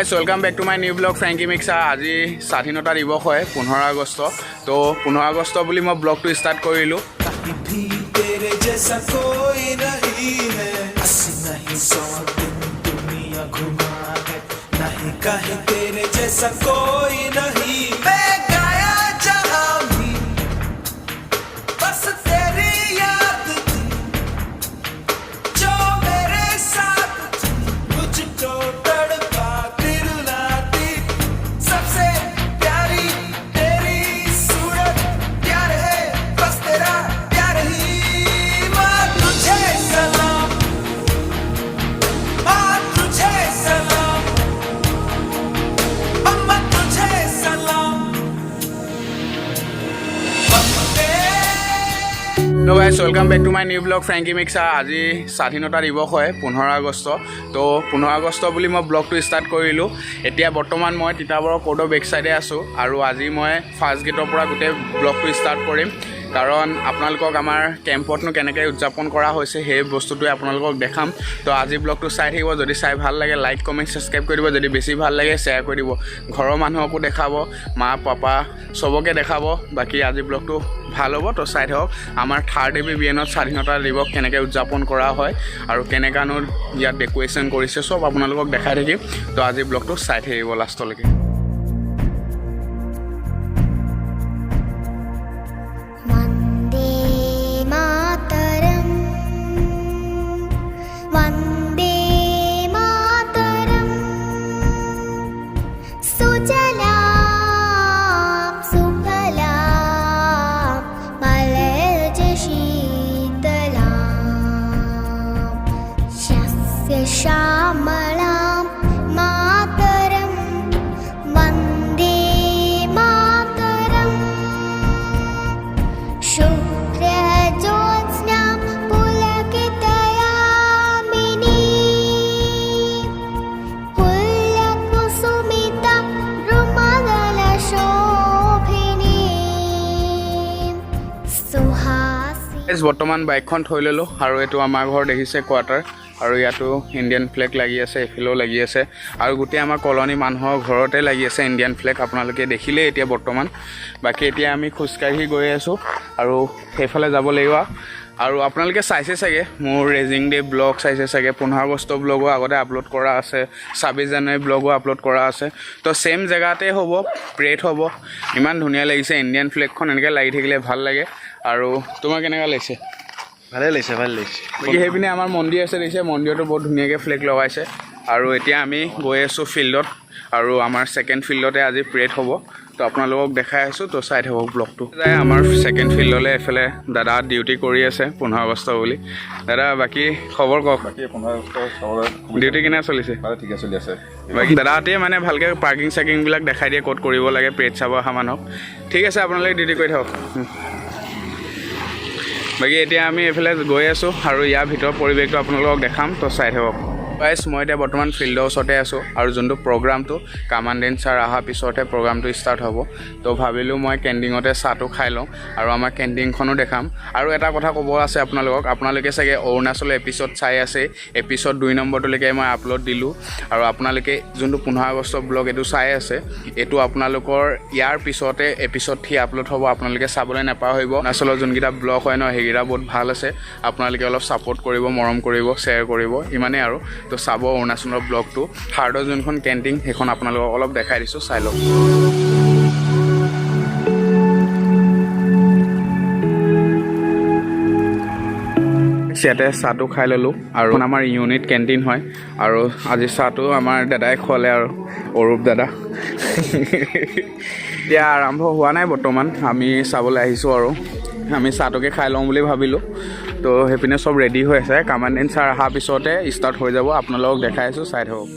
Guys welcome back to my new blog Frenkie mixer. আজি স্বাধীনতা দিৱস হয় 15 আগষ্ট। তো 15 আগষ্ট বুলি মই ব্লগটো ষ্টাৰ্ট কৰিলোঁ। তো guys welcome back to my new blog Frenkie mixer. আজি স্বাধীনতা দিৱস হয় 15 আগষ্ট। তো 15 আগষ্ট বুলি মই ব্লগটো ষ্টাৰ্ট কৰিলোঁ। এতিয়া বৰ্তমান মই তিতাবৰৰ ক'ৰ্টৰ বেক চাইডে আছোঁ আৰু আজি মই ফাৰ্ষ্ট গেটৰ পৰা গোটেই ব্লগটো ষ্টাৰ্ট কৰিম, কাৰণ আপোনালোকক আমাৰ কেম্পতনো কেনেকৈ উদযাপন কৰা হৈছে সেই বস্তুটোৱে আপোনালোকক দেখাম। তো আজি ব্লগটো চাই থাকিব, যদি চাই ভাল লাগে লাইক কমেণ্ট ছাবস্ক্ৰাইব কৰি দিব, যদি বেছি ভাল লাগে শ্বেয়াৰ কৰি দিব, ঘৰৰ মানুহকো দেখাব, মা পাপা চবকে দেখাব। বাকী আজি ব্লগটো ভাল হ'ব, তো চাই থাকক আমাৰ 3rd ABBN স্বাধীনতা দিৱস কেনেকৈ উদযাপন কৰা হয় আৰু কেনেকানো ইয়াত ডেক'ৰেশ্যন কৰিছে চব আপোনালোকক দেখাই থাকিম। তো আজি ব্লগটো চাই থাকিব লাষ্টলৈকে। श्यामलां मातरं वन्दे मातरं शुभ्रज्योत्स्नां पुलकितयामिनी पुल्लकुसुमितं रुमगलशोभिनी सुहासिनी। বৰ্তমান বাইকখন থৈ ল'লোঁ আৰু এইটো আমাৰ ঘৰ দেখিছে কোৱাৰ্টাৰ, আৰু ইয়াতো ইণ্ডিয়ান ফ্লেগ লাগি আছে, এফালেও লাগি আছে আৰু গোটেই আমাৰ কলনী মানুহৰ ঘৰতে লাগি আছে ইণ্ডিয়ান ফ্লেগ, আপোনালোকে দেখিলেই এতিয়া বৰ্তমান। বাকী এতিয়া আমি খোজকাঢ়ি গৈ আছোঁ আৰু সেইফালে যাব লাগিব। আৰু আপোনালোকে চাইছে চাগে মোৰ ৰেজিং ডে ব্লগ চাইছে চাগে, 15 আগষ্ট ব্লগো আগতে আপলোড কৰা আছে, 26 জানুৱাৰী ব্লগো আপলোড কৰা আছে। তো ছেইম জেগাতে হ'ব, প্ৰেড হ'ব। ইমান ধুনীয়া লাগিছে, ইণ্ডিয়ান ফ্লেগখন এনেকৈ লাগি থাকিলে ভাল লাগে। আৰু তোমাৰ কেনেকুৱা লাগিছে? ভালে লাগিছে, ভাল লাগিছে। বাকী সেইপিনে আমাৰ মন্দিৰ আছে দেখিছে, মন্দিৰতো বহুত ধুনীয়াকৈ ফ্লেগ লগাইছে। আৰু এতিয়া আমি গৈ আছোঁ ফিল্ডত, আৰু আমাৰ ছেকেণ্ড ফিল্ডতে আজি প্ৰেড হ'ব। তো আপোনালোকক দেখাই আছোঁ, তো চাই থাকক ব্লগটো। যায় আমাৰ ছেকেণ্ড ফিল্ডলৈ এফালে দাদা ডিউটি কৰি আছে 15 আগষ্ট বুলি। দাদা বাকী খবৰ কওক? বাকী 15 আগষ্ট ডিউটি কেনে চলিছে? ঠিকে চলি আছে। বাকী দাদাহঁতে মানে ভালকৈ পাৰ্কিং চাৰ্কিংবিলাক দেখাই দিয়ে, ক'ত কৰিব লাগে প্ৰেড চাব অহা মানুহক। ঠিক আছে, আপোনালোকে ডিউটি কৰি থাকক। বাকী এতিয়া আমি এইফালে গৈ আছোঁ আৰু ইয়াৰ ভিতৰৰ পৰিৱেশটো আপোনালোকক দেখাম, তো চাই থাকক। গাইজ মই এতিয়া বৰ্তমান ফিল্ডৰ ওচৰতে আছোঁ আৰু যোনটো প্ৰগ্ৰামটো কামাণ্ডেণ্ট ছাৰ অহাৰ পিছতহে প্ৰগ্ৰামটো ষ্টাৰ্ট হ'ব। তো ভাবিলোঁ মই কেণ্টিঙতে চাহটো খাই লওঁ আৰু আমাৰ কেণ্টিংখনো দেখাম। আৰু এটা কথা ক'ব আছে আপোনালোকক, আপোনালোকে চাগে অৰুণাচলৰ এপিছ'ড চাই আছে, এপিছ'ড 2 নম্বৰটোলৈকে মই আপলোড দিলোঁ। আৰু আপোনালোকে যোনটো 15 আগষ্ট ব্লগ এইটো চাই আছে, এইটো আপোনালোকৰ ইয়াৰ পিছতে এপিছ'ড 3 আপলোড হ'ব, আপোনালোকে চাবলৈ নাপাহৰিব। অৰুণাচলৰ যোনকেইটা ব্লগ হয় ন, সেইকেইটা বহুত ভাল আছে, আপোনালোকে অলপ ছাপোৰ্ট কৰিব, মৰম কৰিব, শ্বেয়াৰ কৰিব, ইমানেই আৰু। তো চাব অৰুণাচলৰ ব্লগটো। 3rd যোনখন কেণ্টিং সেইখন আপোনালোকক অলপ দেখাই দিছোঁ, চাই লওক। ইয়াতে চাহটো খাই ল'লোঁ আৰু আমাৰ ইউনিট কেণ্টিন হয়। আৰু আজি চাহটো আমাৰ দাদাই খোৱালে আৰু অৰূপ দাদা। এতিয়া আৰম্ভ হোৱা নাই বৰ্তমান, আমি চাবলৈ আহিছোঁ আৰু আমি চাহটোকে খাই লওঁ বুলি ভাবিলোঁ। তো সেইপিনে চব ৰেডি হৈ আছে, কামাণ্ডেণ্ট ছাৰ অহাৰ পিছতে ষ্টাৰ্ট হৈ যাব। আপোনালোকক দেখাই আছোঁ, চাই থাকক।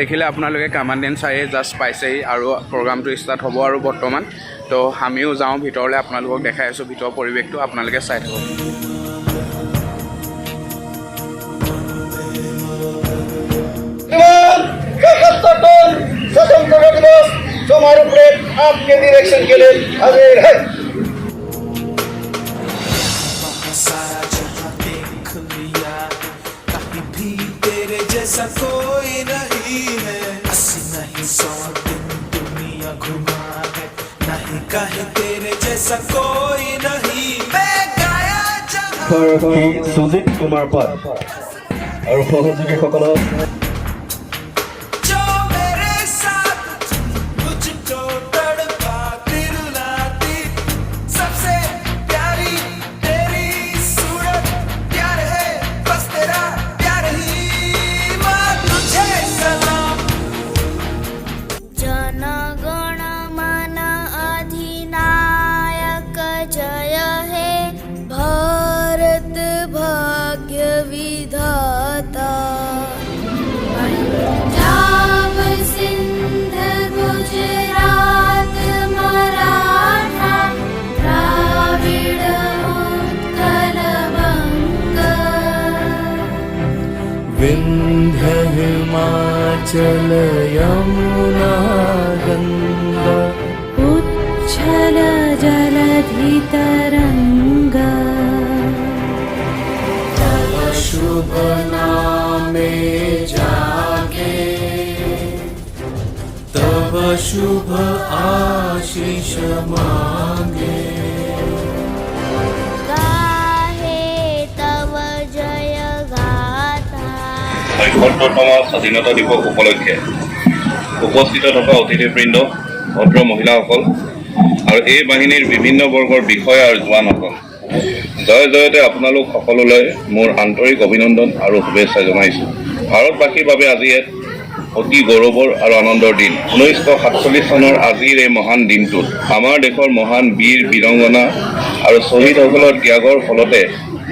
দেখিলে আপোনালোকে কামাণ্ডেণ্ট চাই জাষ্ট পাইছেই আৰু প্ৰগ্ৰামটো ষ্টাৰ্ট হ'ব আৰু বৰ্তমান তো আমিও যাওঁ ভিতৰলৈ, আপোনালোকক দেখাই আছোঁ ভিতৰৰ পৰিৱেশটো, আপোনালোকে চাই থাকক। स्वतंत्रता दिवस समारोह परेड आपके डायरेक्शन के लिए हाजिर है। सारा जहां देख लिया, कहीं भी तेरे जैसा कोई नहीं है। 80 नहीं 100 दिन दुनिया घुमा है, नहीं कहे तेरे जैसा कोई नहीं। मैं गाया जहां सुजीत कुमार पाल और सहयोगी সকলক जो मेरे साथ मुझको तड़पाती रुलाती, सबसे प्यारी तेरी सूरत, प्यार है बस तेरा प्यार ही। माँ तुझे सलाम। जन गण मन अधिनायक जय हे भारत भाग्य विधाता। पंजाब सिंध गुजरात मराठा द्राविड़ उत्कल बंग। विंध्य हिमाचल यमुना गंगा, उच्छल जलधि तरंगा। तव शुभ नामे जागे, तव शुभ आशीष मांगे। गाहे तव जय गाथा। ৭৫তম স্বাধীনতা দিৱস উপলক্ষে উপস্থিত থকা অতিথিবৃন্দ, ভদ্ৰ মহিলাসকল আৰু এই বাহিনীৰ বিভিন্ন বৰ্গৰ বিষয়া আৰু জোৱানসকল, জয় জয়তে আপোনালোক সকলোলৈ মোৰ আন্তৰিক অভিনন্দন আৰু শুভেচ্ছা জনাইছোঁ। ভাৰতবাসীৰ বাবে আজি এক অতি গৌৰৱৰ আৰু আনন্দৰ দিন। 1947 চনৰ আজিৰ এই মহান দিনটোত আমাৰ দেশৰ মহান বীৰ বীৰাংগনা আৰু শ্বহীদসকলৰ ত্যাগৰ ফলতে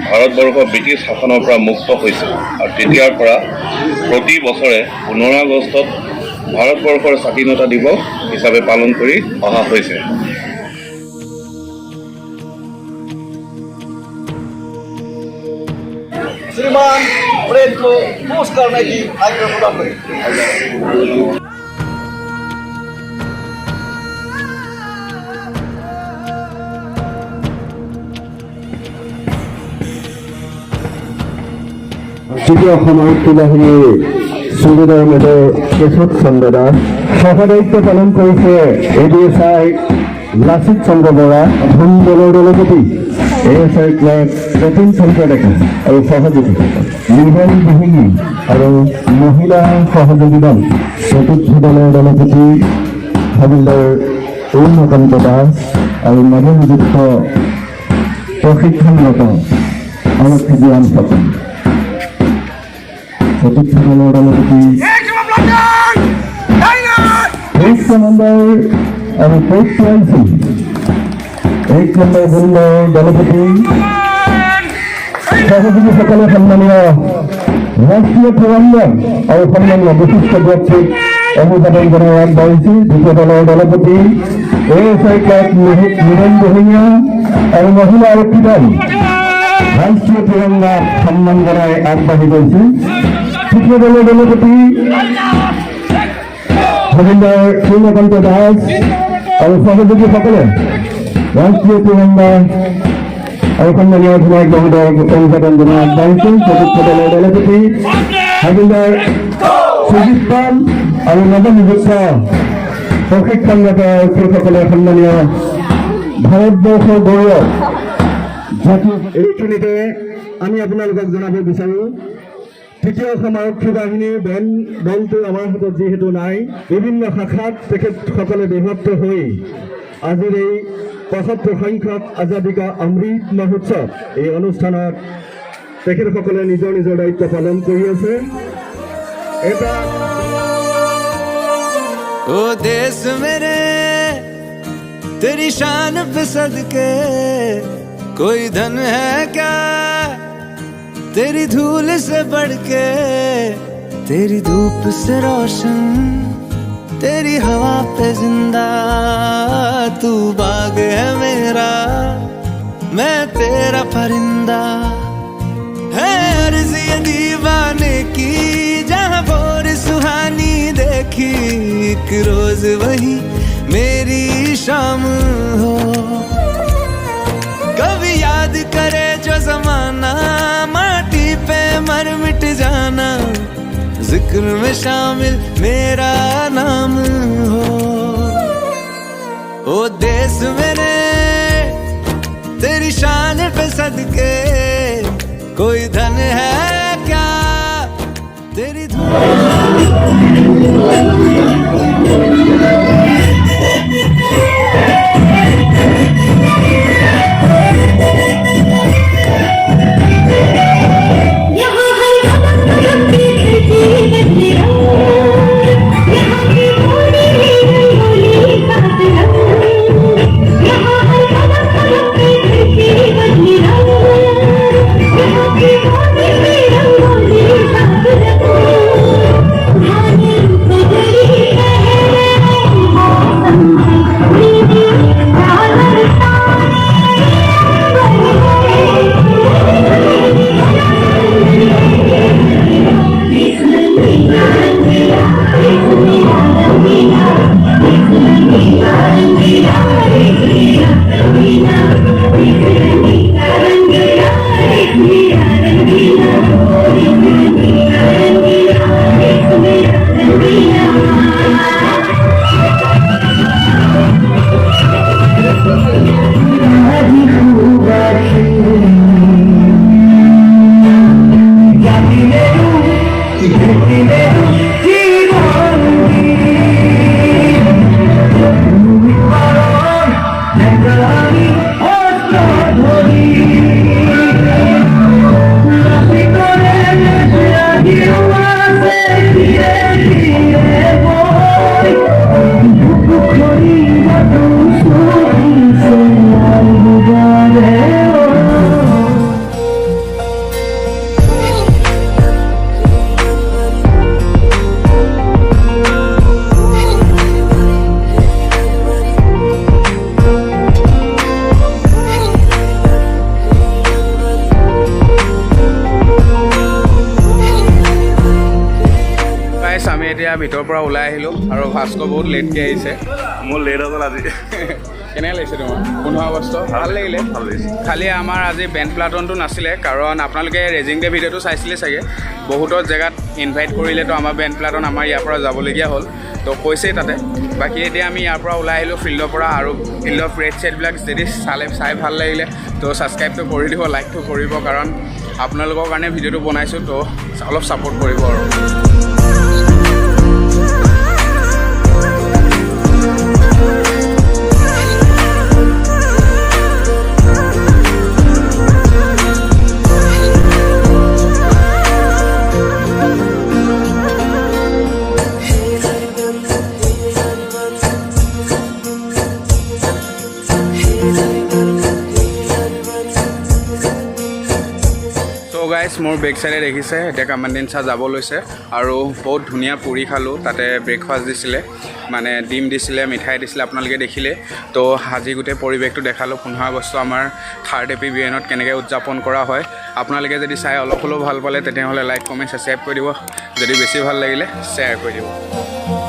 ভাৰতবৰ্ষ ব্ৰিটিছ শাসনৰ পৰা মুক্ত হৈছে আৰু তেতিয়াৰ পৰা প্ৰতি বছৰে 15 আগষ্টত ভাৰতবৰ্ষৰ স্বাধীনতা দিৱস হিচাপে পালন কৰি অহা হৈছে। श्रीमान परेड को पोस्ट करने की आज्ञा प्रदान करें। তৃতীয় সমাপ্তি বাহিনীৰ সুবেদাৰ মেজৰ কেশৱ চন্দ্ৰ দাস, সহদায়িত্ব পালন কৰিছে ADSI লাচিত চন্দ্ৰ বৰা, ধন দলৰ দলপতি ASI ক্লাৰ্ক প্ৰতীন চন্দ্ৰ ডেকা আৰু সহযোগী নিৰ্মল বিহুনী আৰু মহিলা সহযোগী দল চতুৰ্থ দলৰ দলপতি হাবিলদাৰ অৰুণকান্ত দাস আৰু নৱনিযুক্ত প্ৰশিক্ষণৰত আৰক্ষী জোৱানসকল। চতুৰ্থ দলৰ দলপতি পোষ্ট কমাণ্ডাৰ আৰু পোষ্ট ৰাইফল 1 নম্বৰ বন্দৰ দলপতি সহযোগীসকলে সন্মানীয় ৰাষ্ট্ৰীয় তিৰংগা আৰু সন্মানীয় বিশিষ্ট ব্যক্তিক অভিবাদন জনাই আগবাঢ়িছে। দ্বিতীয় দলৰ দলপতি ASI ক্লাৰ্ক নিৰণ বহিনীয়া আৰু মহিলা আৰক্ষী দল ৰাষ্ট্ৰীয় তিৰংগাক সন্মান জনাই আগবাঢ়ি গৈছে। তৃতীয় দলৰ দলপতি হাবিলদাৰ সূৰ্যকান্ত দাস আৰু সহযোগীসকলে ৰাষ্ট্ৰীয় তিৰংগা আৰু সন্মানীয় অধিনায়ক মহোদয়ক অভিবাদন জনাই আগবাঢ়িছে। চতুৰ্থ দলৰ দলপতি হাবিলদাৰ সুজিত পাল আৰু নৱনিযুক্ত প্ৰশিক্ষণৰত আৰক্ষীসকলে সন্মানীয় ভাৰতবৰ্ষৰ গৌৰৱ জাতীয়। এইখিনিতে আমি আপোনালোকক জনাব বিচাৰোঁ, তৃতীয় অসম আৰক্ষী বাহিনীৰ দলটো আমাৰ হাতত যিহেতু নাই, বিভিন্ন শাখাত তেখেতসকলে বিভক্ত হৈ আজিৰ এই ৭৫ সংখ্যক আজাদী কা অমৃত মহোৎসৱ এই অনুষ্ঠানত তেখেতসকলে নিজৰ নিজৰ দায়িত্ব পালন কৰি আছে। এটা ओ देश मेरे तेरी शान पे सदके, कोई धन है क्या तेरी धूल से बढ़ के, तेरी धूप से रोशन तेरी हवा पे जिंदा तू बाग है मेरा मैं तेरा परिंदा है अर्ज़ ये दीवाने की जहाँ बोर सुहानी देखी एक रोज वही मेरी शाम हो कभी याद करे जो जमाना माटी पे मर मिट जाना जिक्र में शामिल मेरा नाम हो ओ देश मेरे तेरी शान पे सदके कोई धन है क्या तेरी আমি এতিয়া ভিতৰৰ পৰা ওলাই আহিলোঁ আৰু ভাস্কৰ বহুত লেটকৈ আহিছে মোৰ লেট হৈ গ'ল আজি কেনেকৈ লাগিছে তোমাৰ 15 আগষ্ট ভাল লাগিলে খালি আমাৰ আজি বেণ্ড প্লাটনটো নাছিলে কাৰণ আপোনালোকে ৰেজিং ডে ভিডিঅ'টো চাইছিলে চাগে বহুতৰ জেগাত ইনভাইট কৰিলেতো আমাৰ বেণ্ড প্লাটন আমাৰ ইয়াৰ পৰা যাবলগীয়া হ'ল তো কৈছেই তাতে বাকী এতিয়া আমি ইয়াৰ পৰা ওলাই আহিলোঁ ফিল্ডৰ পৰা আৰু ফিল্ডৰ প্ৰেড ছেটবিলাক যদি চাই ভাল লাগিলে তো ছাবস্ক্ৰাইবটো কৰি দিব লাইকটো কৰিব কাৰণ আপোনালোকৰ কাৰণে ভিডিঅ'টো বনাইছোঁ তো অলপ ছাপোৰ্ট কৰিব আৰু গাইজ মোৰ বেক চাইডে দেখিছে এতিয়া কামানদিন চাহ যাব লৈছে আৰু বহুত ধুনীয়া পুৰি খালোঁ তাতে ব্ৰেকফাষ্ট দিছিলে মানে ডিম দিছিলে মিঠাই দিছিলে আপোনালোকে দেখিলে তো আজি গোটেই পৰিৱেশটো দেখালোঁ 15 আগষ্ট আমাৰ 3rd APBNত কেনেকৈ উদযাপন কৰা হয় আপোনালোকে যদি চাই অলপ হ'লেও ভাল পালে তেতিয়াহ'লে লাইক কমেণ্ট ছাবস্ক্ৰাইব কৰি দিব যদি বেছি ভাল লাগিলে শ্বেয়াৰ কৰি দিব